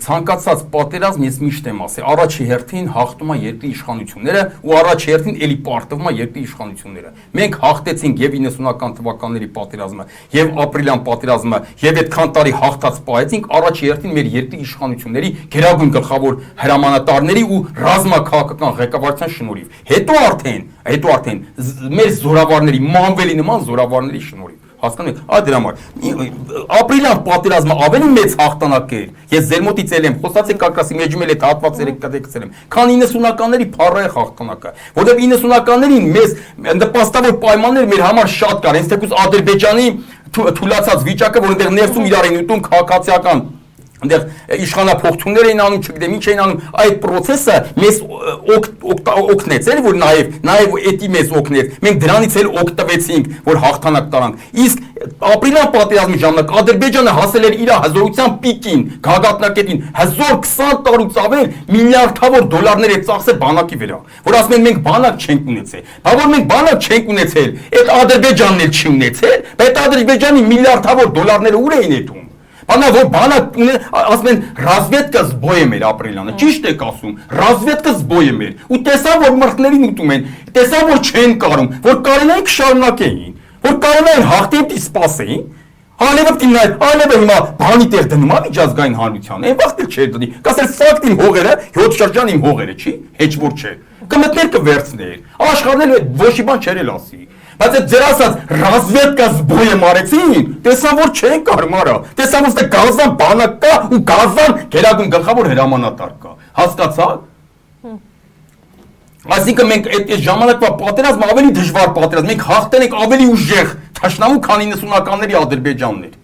ցանկացած պատերազմ ես միշտ եմ ասել, առաջի հերթին հաղթում է երկրի իշխանությունները ու առաջի հերթին էլի պարտվում է երկրի իշխանությունները։ Մենք հաղթեցինք եւ 90-ական թվականների պատերազմը, եւ ապրիլյան պատերազմը, եւ այդքան տարի հաղթած պահեցինք առաջի հերթին մեր երկրի իշխանությունների գերագույն գլխավոր հրամանատարների ու ռազմաքաղաքական ղեկավարության շնորհիվ։ Հետո արդեն մեր զորավարների, մանվելի նման զորավարների շնորհիվ։ Հասկանում եք, այդ դրա համար ապրիլյան պատերազմը ավելի մեծ հաղթանակ էր։ Ես ձեր մոտից եմ խոսացել կակասի մեջում էլ այդ հատվածերը կտեքստել եմ։ Քան 90-ականների փառահեղ հաղթանակը, որովհետև 90-ականներին մեզ նպաստավոր պայմաններ մեր համար շատ կար, հենց թեկուզ Ադրբեջանի թուլացած վիճակը, որ այնտեղ ներսում իրար էին ուտում քաղաքացիական այնտեղ իշխանափոխություններ էին անում, չգիտեմ ինչ էին անում, այդ process-ը մեզ օգնեց, էլի որ նաև էդի մեզ օգնեց։ Մենք դրանից էլ օգտվեցինք, որ հաղթանակ տարանք։ Իսկ ապրիլյան պատերազմի ժամանակ Ադրբեջանը հասել էր իր հզորության պիկին, գագաթնակետին, հզոր 20 տարուց ավել միլիարդավոր դոլարներ է ծախսել բանակի վրա, որ ասում են մենք բանակ չենք ունեցել։ Բա որ մենք բանակ չենք ունեցել, այդ Ադրբեջանն էլ չի ունեցել, բայց Ադրբեջանի միլիարդավոր դոլարները ուր էին եթում։ Բանա որ բանակ ասում են ռազմետկա զբոյ է մեր ապրիլյանը, ճիշտ եք ասում, ռազմետկա զբոյ է մեր, ու տեսան որ մրգներին ուտում են, տեսան որ չեն կարում, որ կարենային կշարունակեին, որ կարենային հաղթեին դի սպասեին, Ալևը հիմա բանի տեղ դնում է միջազգային հանրության, այն վաղտ էլ չէր դնի, կասեր ֆակտ իմ հողերը, 7 շրջան իմ հողերը, չի, հեչ որ չէ, կմտներ կվերցներ, աշխարհն էլ ոչի բան չեր էլ ասի, բայց այդ ձեր ասած ռազմետկա զբոյը մարեցին, տեսան որ չեն կարում արա, տեսան որ գազան բանակ կա ու գազան գերագույն գլխավոր հրամանատար կա, հասկացա՞ք։ Այսինքն մենք այդ ժամանակվա պատերազմը ավելի դժվար պատերազմ, մենք հաղթել ենք ավելի ուժեղ թշնամու, քան 90-ականների Ադրբեջանն էր։